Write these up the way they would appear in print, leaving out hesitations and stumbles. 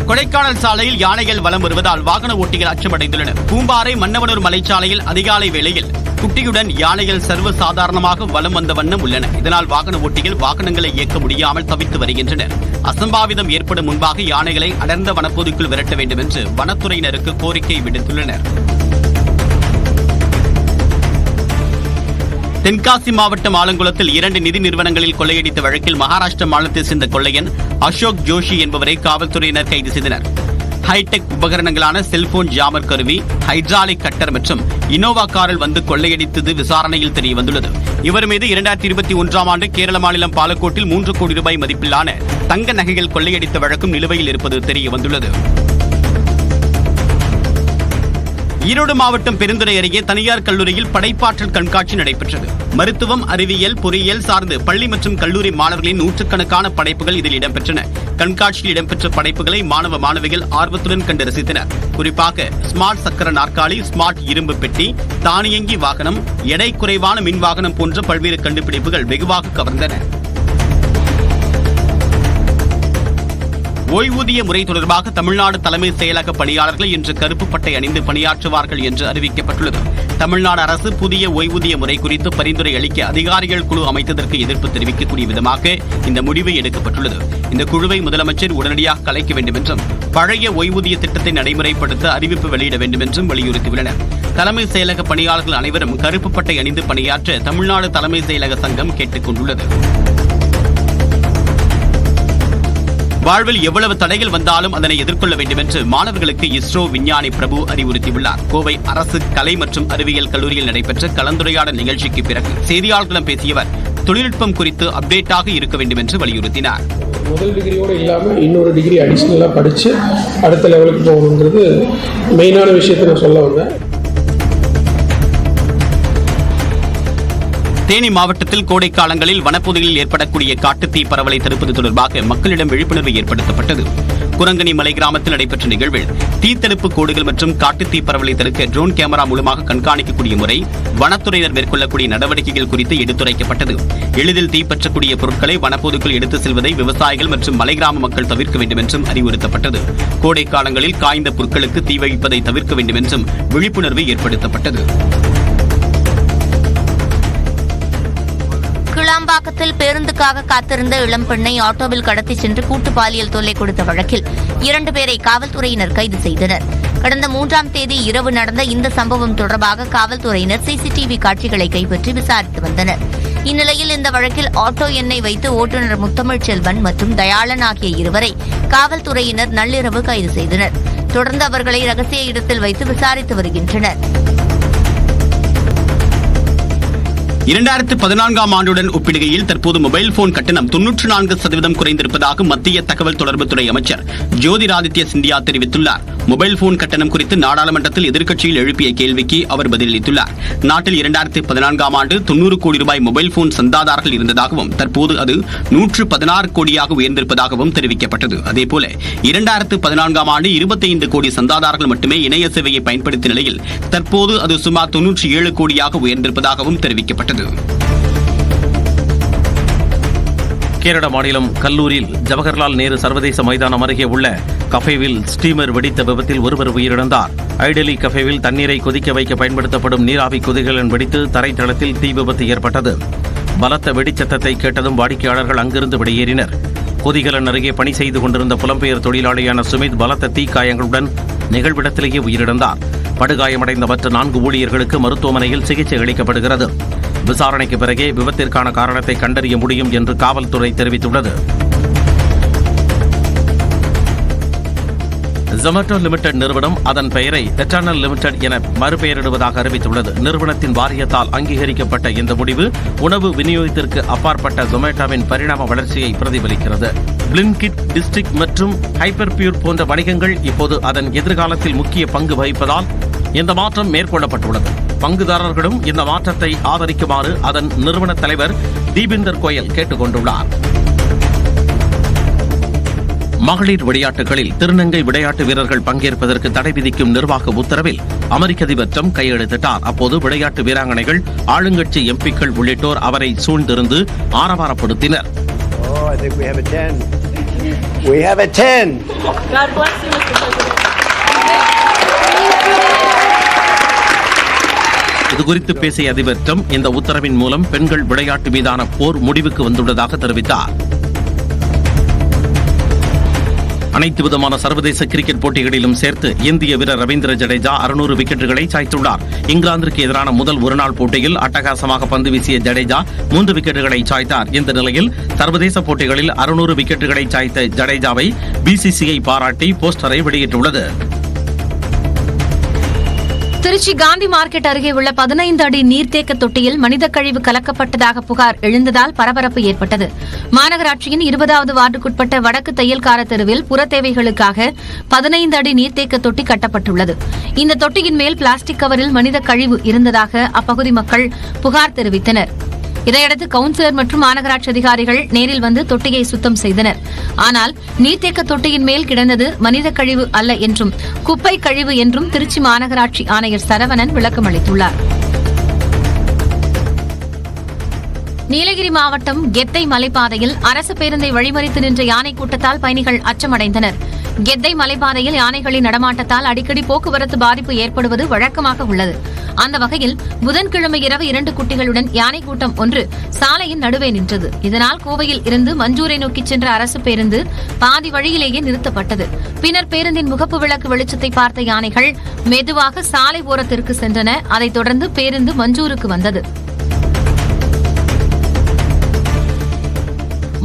கொடைக்கானல் சாலையில் யானைகள் வலம் வருவதால் வாகன ஓட்டிகள் அச்சமடைந்துள்ளனர். பூம்பாறை மன்னவனூர் மலைச்சாலையில் அதிகாலை வேளையில் குட்டியுடன் யானைகள் சர்வ சாதாரணமாக வலம் வந்த வண்ணம் உள்ளன. இதனால் வாகன ஓட்டிகள் வாகனங்களை இயக்க முடியாமல் தவித்து வருகின்றனர். அசம்பாவிதம் ஏற்படும் முன்பாக யானைகளை அடர்ந்த வனப்பகுதிக்குள் விரட்ட வேண்டும் என்று வனத்துறையினருக்கு கோரிக்கை விடுத்துள்ளனர். தென்காசி மாவட்டம் ஆலங்குளத்தில் 2 நிதி நிறுவனங்களில் கொள்ளையடித்த வழக்கில் மகாராஷ்டிர மாநிலத்தை சேர்ந்த கொள்ளையன் அசோக் ஜோஷி என்பவரை காவல்துறையினர் கைது செய்தனர். ஹைடெக் உபகரணங்களான செல்போன் ஜாமர் கருவி, ஹைட்ராலிக் கட்டர் மற்றும் இனோவா காரில் வந்து கொள்ளையடித்தது விசாரணையில் தெரியவந்துள்ளது. இவர் மீது 2021ஆம் ஆண்டு கேரள மாநிலம் பாலக்கோட்டில் 3 கோடி ரூபாய் மதிப்பிலான தங்க நகைகள் கொள்ளையடித்த வழக்கும் நிலுவையில் இருப்பது தெரியவந்துள்ளது. ஈரோடு மாவட்டம் பெருந்துறை அருகே தனியார் கல்லூரியில் படைப்பாற்றல் கண்காட்சி நடைபெற்றது. மருத்துவம், அறிவியல், பொறியியல் சார்ந்து பள்ளி மற்றும் கல்லூரி மாணவர்களின் நூற்றுக்கணக்கான படைப்புகள் இதில் இடம்பெற்றன. கண்காட்சியில் இடம்பெற்ற படைப்புகளை மாணவ மாணவிகள் ஆர்வத்துடன் கண்டு ரசித்தனர். குறிப்பாக ஸ்மார்ட் சக்கர நாற்காலி, ஸ்மார்ட் இரும்பு பெட்டி, தானியங்கி வாகனம், எடை குறைவான மின் வாகனம் போன்ற பல்வேறு கண்டுபிடிப்புகள் வெகுவாக கவர்ந்தன. ஓய்வூதிய முறை தொடர்பாக தமிழ்நாடு தலைமை செயலக பணியாளர்கள் இன்று கருப்பு பட்டை அணிந்து பணியாற்றுவார்கள் என்று அறிவிக்கப்பட்டுள்ளது. தமிழ்நாடு அரசு புதிய ஓய்வூதிய முறை குறித்து பரிந்துரை அளிக்க அதிகாரிகள் குழு அமைத்ததற்கு எதிர்ப்பு தெரிவிக்கக்கூடிய விதமாக இந்த முடிவு எடுக்கப்பட்டுள்ளது. இந்த குழுவை முதலமைச்சர் உடனடியாக கலைக்க வேண்டும் என்றும் பழைய ஓய்வூதிய திட்டத்தை நடைமுறைப்படுத்த அறிவிப்பு வெளியிட வேண்டும் என்றும் வலியுறுத்தியுள்ளனர். தலைமை செயலக பணியாளர்கள் அனைவரும் கருப்பு பட்டை அணிந்து பணியாற்ற தமிழ்நாடு தலைமை செயலக சங்கம் கேட்டுக் கொண்டுள்ளது. வாழ்வில் எவ்வளவு தடைகள் வந்தாலும் அதனை எதிர்கொள்ள வேண்டும் என்று மாணவர்களுக்கு இஸ்ரோ விஞ்ஞானி பிரபு அறிவுறுத்தியுள்ளார். கோவை அரசு கலை மற்றும் அறிவியல் கல்லூரியில் நடைபெற்ற கலந்துரையாடல் நிகழ்ச்சிக்கு பிறகு செய்தியாளர்களிடம் பேசிய அவர் தொழில்நுட்பம் குறித்து அப்டேட்டாக இருக்க வேண்டும் என்று வலியுறுத்தினார். முதல் டிகிரியோடு இல்லாமல் இன்னொரு டிகிரி அடிஷ்னலாக படித்து அடுத்த லெவலுக்கு போகணுங்கிறது மெயினான விஷயத்தை நான் சொல்ல வந்தேன். தேனி மாவட்டத்தில் கோடை காலங்களில் வனப்பகுதியில் ஏற்படக்கூடிய காட்டுத்தீ பரவலை தடுப்பது தொடர்பாக மக்களிடம் விழிப்புணர்வு ஏற்படுத்தப்பட்டது. குரங்கணி மலை கிராமத்தில் நடைபெற்ற நிகழ்வில் தீத்தடுப்பு கோடுகள் மற்றும் காட்டுத்தீ பரவலை தடுக்க ட்ரோன் கேமரா மூலமாக கண்காணிக்கக்கூடிய முறை, வனத்துறையினர் மேற்கொள்ளக்கூடிய நடவடிக்கைகள் குறித்து எடுத்துரைக்கப்பட்டது. எளிதில் தீப்பற்றக்கூடிய பொருட்களை வனப்பகுதிக்குள் எடுத்து செல்வதை விவசாயிகள் மற்றும் மலை கிராம மக்கள் தவிர்க்க வேண்டும் என்றும் அறிவுறுத்தப்பட்டது. கோடை காலங்களில் காய்ந்த பொருட்களுக்கு தீ வைப்பதை தவிர்க்க வேண்டும் என்றும் விழிப்புணர்வு ஏற்படுத்தப்பட்டது. கிளாம்பாக்கத்தில் பேருந்துக்காக காத்திருந்த இளம்பெண்ணை ஆட்டோவில் கடத்தி சென்று கூட்டு பாலியல் தொல்லை கொடுத்த வழக்கில் 2 பேரை காவல்துறையினர் கைது செய்தனர். கடந்த 3ஆம் தேதி இரவு நடந்த இந்த சம்பவம் தொடர்பாக காவல்துறையினர் சிசிடிவி காட்சிகளை கைப்பற்றி விசாரித்து வந்தனர். இந்நிலையில் இந்த வழக்கில் ஆட்டோ எண்ணை வைத்து ஓட்டுநர் முத்தமிழ் செல்வன் மற்றும் தயாளன் ஆகிய இருவரை காவல்துறையினர் நள்ளிரவு கைது செய்தனர். தொடர்ந்து அவர்களை ரகசிய இடத்தில் வைத்து விசாரித்து வருகின்றனர். 2014ஆம் ஆண்டுடன் ஒப்பிடுகையில் தற்போது மொபைல் போன் கட்டணம் 94% குறைந்திருப்பதாக மத்திய தகவல் தொடர்புத்துறை அமைச்சர் ஜோதிராதித்ய சிந்தியா தெரிவித்துள்ளார். மொபைல் போன் கட்டணம் குறித்து நாடாளுமன்றத்தில் எதிர்க்கட்சியில் எழுப்பிய கேள்விக்கு அவர் பதிலளித்துள்ளார். நாட்டில் 2014ஆம் ஆண்டு 90 கோடி ரூபாய் மொபைல் போன் சந்தாதாரர்கள் இருந்ததாகவும் தற்போது அது 116 கோடியாக உயர்ந்திருப்பதாகவும் தெரிவிக்கப்பட்டது. அதேபோல 2014ஆம் ஆண்டு 25 கோடி சந்தாதாரர்கள் மட்டுமே இணைய சேவையை பயன்படுத்திய நிலையில் தற்போது அது சுமார் 97 கோடியாக உயர்ந்திருப்பதாகவும் தெரிவிக்கப்பட்டது. கேரள மாநிலம் கல்லூரில் ஜவஹர்லால் நேரு சர்வதேச மைதானம் அருகே உள்ள கஃபேவில் ஸ்டீமர் வெடித்த விபத்தில் ஒருவர் உயிரிழந்தார். ஐடெலி கஃபேவில் தண்ணீரை கொதிக்க வைக்க பயன்படுத்தப்படும் நீராவி கொதிகலன் வெடித்து தரைத்தளத்தில் தீ விபத்து ஏற்பட்டது. பலத்த வெடிச்சத்தத்தை கேட்டதும் வாடிக்கையாளர்கள் அங்கிருந்து வெளியேறினர். கொதிகலன் அருகே பணி செய்து கொண்டிருந்த புலம்பெயர் தொழிலாளியான சுமித் பலத்த தீக்காயங்களுடன் நிகழ்விடத்திலேயே உயிரிழந்தார். படுகாயமடைந்த மற்ற 4 ஊழியர்களுக்கு மருத்துவமனையில் சிகிச்சை அளிக்கப்படுகிறது. விசாரணைக்கு பிறகே விபத்திற்கான காரணத்தை கண்டறிய முடியும் என்று காவல்துறை தெரிவித்துள்ளது. ஜொமேட்டோ லிமிடெட் நிறுவனம் அதன் பெயரை எட்டர்னல் லிமிடெட் என மறுபெயரிடுவதாக அறிவித்துள்ளது. நிறுவனத்தின் வாரியத்தால் அங்கீகரிக்கப்பட்ட இந்த முடிவு உணவு விநியோகத்திற்கு அப்பாற்பட்ட ஜொமேட்டோவின் பரிணாம வளர்ச்சியை பிரதிபலிக்கிறது. பிளின்கிட், டிஸ்ட்ரிக்ட் மற்றும் ஹைப்பர் பியூர் போன்ற வணிகங்கள் இப்போது அதன் எதிர்காலத்தில் முக்கிய பங்கு வகிப்பதால் இந்த மாற்றம் மேற்கொள்ளப்பட்டுள்ளது. பங்குதாரர்களும் இந்த மாற்றத்தை ஆதரிக்குமாறு அதன் நிறுவன தலைவர் தீபிந்தர் கோயல் கேட்டுக் கொண்டுள்ளார். மகளிர் விளையாட்டுகளில் திருநங்கை விளையாட்டு வீரர்கள் பங்கேற்பதற்கு தடை விதிக்கும் நிர்வாக உத்தரவில் அமெரிக்க அதிபர் ட்ரம்ப் கையெழுத்திட்டார். அப்போது விளையாட்டு வீராங்கனைகள், ஆளுங்கட்சி எம்பிக்கள் உள்ளிட்டோர் அவரை சூழ்ந்திருந்து ஆரவாரப்படுத்தினர். We have a 10. God bless you, Mr. President. இதுகுறித்து பேசிய அதிபர் ட்ரம்ப் இந்த உத்தரவின் மூலம் பெண்கள் விளையாட்டு மீதான போர் முடிவுக்கு வந்துள்ளதாக தெரிவித்தார். அனைத்து விதமான சர்வதேச கிரிக்கெட் போட்டிகளிலும் சேர்த்து இந்திய வீரர் ரவீந்திர ஜடேஜா 600 விக்கெட்டுகளை சாய்த்துள்ளார். இங்கிலாந்திற்கு எதிரான முதல் ஒருநாள் போட்டியில் அட்டகாசமாக பந்து வீசிய ஜடேஜா 3 விக்கெட்டுகளை சாய்த்தார். இந்த நிலையில் சர்வதேச போட்டிகளில் 600 விக்கெட்டுகளை சாய்த்த ஜடேஜாவை பிசிசிஐ பாராட்டி போஸ்டரை வெளியிட்டுள்ளது. திருச்சி காந்தி மார்க்கெட் அருகே உள்ள 15 அடி நீர்த்தேக்க தொட்டியில் மனித கழிவு கலக்கப்பட்டதாக புகார் எழுந்ததால் பரபரப்பு ஏற்பட்டது. மாநகராட்சியின் 20வது வார்டுக்குட்பட்ட வடக்கு தையல்கார தெருவில் புற தேவைகளுக்காக 15 அடி நீர்த்தேக்க தொட்டி கட்டப்பட்டுள்ளது. இந்த தொட்டியின் மேல் பிளாஸ்டிக் கவரில் மனித கழிவு இருந்ததாக அப்பகுதி மக்கள் புகார் தெரிவித்தனர். இதையடுத்து கவுன்சிலர் மற்றும் மாநகராட்சி அதிகாரிகள் நேரில் வந்து தொட்டியை சுத்தம் செய்தனர். ஆனால் நீர்த்தேக்க தொட்டியின் மேல் கிடந்தது மனித கழிவு அல்ல என்றும் குப்பை கழிவு என்றும் திருச்சி மாநகராட்சி ஆணையர் சரவணன் விளக்கம் அளித்துள்ளார். நீலகிரி மாவட்டம் கெத்தை மலைப்பாதையில் அரசு பேருந்தை வழிமறித்து நின்ற யானை கூட்டத்தால் பயணிகள் அச்சமடைந்தனர். கெத்தை மலைப்பாதையில் யானைகளின் நடமாட்டத்தால் அடிக்கடி போக்குவரத்து பாதிப்பு ஏற்படுவது வழக்கமாக உள்ளது. அந்த வகையில் புதன்கிழமை இரவு 2 குட்டிகளுடன் யானை கூட்டம் ஒன்று சாலையின் நடுவே நின்றது. இதனால் கோவையில் இருந்து மஞ்சூரை நோக்கி சென்ற அரசு பேருந்து பாதி வழியிலேயே நிறுத்தப்பட்டது. பின்னர் பேருந்தின் முகப்பு விளக்கு வெளிச்சத்தை பார்த்த யானைகள் மெதுவாக சாலை ஓரத்திற்கு சென்றன. அதைத் தொடர்ந்து பேருந்து மஞ்சூருக்கு வந்தது.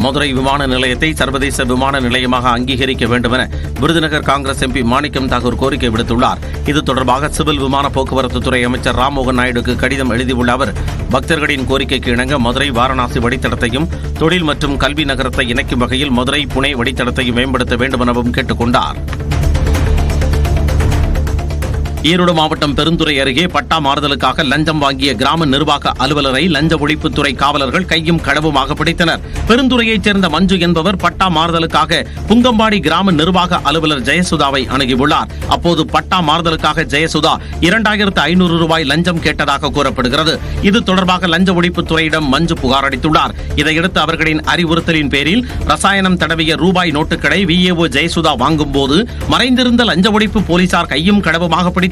மதுரை விமான நிலையத்தை சர்வதேச விமான நிலையமாக அங்கீகரிக்க வேண்டும் என விருதுநகர் காங்கிரஸ் எம்பி மாணிக்கம் தாக்கூர் கோரிக்கை விடுத்துள்ளார். இது தொடர்பாக சிவில் விமான போக்குவரத்து துறை அமைச்சர் ராம்மோகன் நாயுடுக்கு கடிதம் எழுதியுள்ள அவர், பக்தர்களின் கோரிக்கைக்கு இணங்க மதுரை வாரணாசி வழித்தடத்தையும் தொழில் மற்றும் கல்வி நகரத்தை இணைக்கும் வகையில் மதுரை புனே வழித்தடத்தையும் மேம்படுத்த வேண்டும் எனவும் கேட்டுக் கொண்டார். ஈரோடு மாவட்டம் பெருந்துறை அருகே பட்டா மாறுதலுக்காக லஞ்சம் வாங்கிய கிராம நிர்வாக அலுவலரை லஞ்ச ஒழிப்புத்துறை காவலர்கள் கையும் களவுமாக பிடித்தனர். பெருந்துறையைச் சேர்ந்த மஞ்சு என்பவர் பட்டா மாறுதலுக்காக புங்கம்பாடி கிராம நிர்வாக அலுவலர் ஜெயசுதாவை அணுகியுள்ளார். அப்போது பட்டா மாறுதலுக்காக ஜெயசுதா 2500 ரூபாய் லஞ்சம் கேட்டதாக கூறப்படுகிறது. இது தொடர்பாக லஞ்ச ஒழிப்புத்துறையிடம் மஞ்சு புகார் அளித்துள்ளார். இதையடுத்து அவர்களின் அறிவுறுத்தலின் பேரில் ரசாயனம் தடவிய ரூபாய் நோட்டுகளை விஏஓ ஜெயசுதா வாங்கும் போது மறைந்திருந்த லஞ்ச ஒழிப்பு போலீசார் கையும் களவுமாக பிடித்தனர்.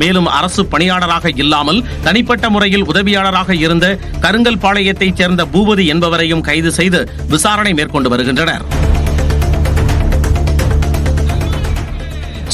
மேலும் அரசு பணியாளராக இல்லாமல் தனிப்பட்ட முறையில் உதவியாளராக இருந்த கருங்கல்பாளையத்தைச் சேர்ந்த பூபதி என்பவரையும் கைது செய்து விசாரணை மேற்கொண்டு வருகின்றனர்.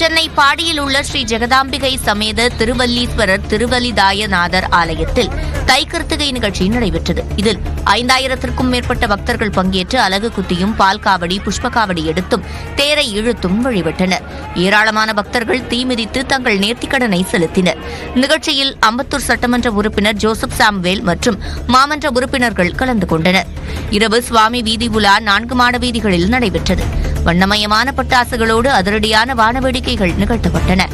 சென்னை பாடியில் உள்ள ஸ்ரீ ஜெகதாம்பிகை சமேத திருவல்லீஸ்வரர் திருவலிதாயநாதர் ஆலயத்தில் தைக்கிருத்திகை நிகழ்ச்சி நடைபெற்றது. இதில் 5000த்திற்கும் மேற்பட்ட பக்தர்கள் பங்கேற்று அலகு குத்தியும் பால் காவடி புஷ்ப காவடி எடுத்தும் தேரை இழுத்தும் வழிபட்டனர். ஏராளமான பக்தர்கள் தீமிதித்து தங்கள் நேர்த்திக்கடனை செலுத்தினர். நிகழ்ச்சியில் அம்பத்தூர் சட்டமன்ற உறுப்பினர் ஜோசப் சாம்வேல் மற்றும் மாமன்ற உறுப்பினர்கள் கலந்து கொண்டனர். இரவு சுவாமி வீதி உலா 4 மாட வீதிகளில் நடைபெற்றது. வண்ணமயமான பட்டாசுகளோடு அதிரடியான வானவேடிக்கைகள் நிகழ்த்தப்பட்டன.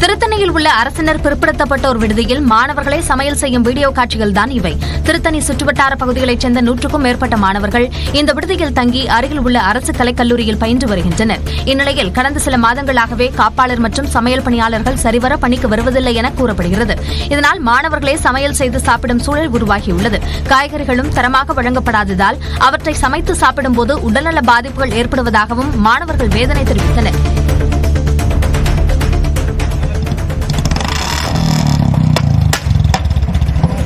திருத்தணியில் உள்ள அரசினர் பிற்படுத்தப்பட்டோர் விடுதியில் மாணவர்களை சமையல் செய்யும் வீடியோ காட்சிகள் தான் இவை. திருத்தணி சுற்றுவட்டார பகுதிகளைச் சேர்ந்த 100க்கும் மேற்பட்ட மாணவர்கள் இந்த விடுதியில் தங்கி அருகில் உள்ள அரசு கலைக்கல்லூரியில் பயின்று வருகின்றனர். இந்நிலையில் கடந்த சில மாதங்களாகவே காப்பாளர் மற்றும் சமையல் பணியாளர்கள் சரிவர பணிக்கு வருவதில்லை என கூறப்படுகிறது. இதனால் மாணவர்களே சமையல் செய்து சாப்பிடும் சூழல் உருவாகியுள்ளது. காய்கறிகளும் தரமாக வழங்கப்படாததால் அவற்றை சமைத்து சாப்பிடும்போது உடல்நல பாதிப்புகள் ஏற்படுவதாகவும் மாணவர்கள் வேதனை தெரிவித்தனர்.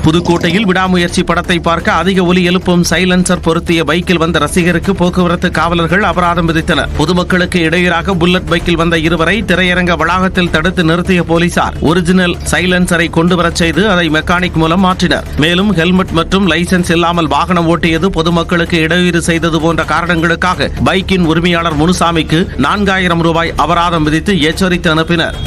புதுக்கோட்டையில் விடாமுயற்சி படத்தை பார்க்க அதிக ஒலி எழுப்பும் சைலன்சர் பொருத்திய பைக்கில் வந்த ரசிகருக்கு போக்குவரத்து காவலர்கள் அபராதம் விதித்தனர். பொதுமக்களுக்கு இடையூறாக புல்லட் பைக்கில் வந்த இருவரை திரையரங்க வளாகத்தில் தடுத்து நிறுத்திய போலீசார் ஒரிஜினல் சைலன்சரை கொண்டு வரச் செய்து அதை மெக்கானிக் மூலம் மாற்றினர். மேலும் ஹெல்மெட் மற்றும் லைசென்ஸ் இல்லாமல் வாகனம் ஓட்டியது பொதுமக்களுக்கு இடையூறு செய்தது போன்ற காரணங்களுக்காக பைக்கின் உரிமையாளர் முனுசாமிக்கு 4000 ரூபாய் அபராதம் விதித்து எச்சரித்து அனுப்பினர்.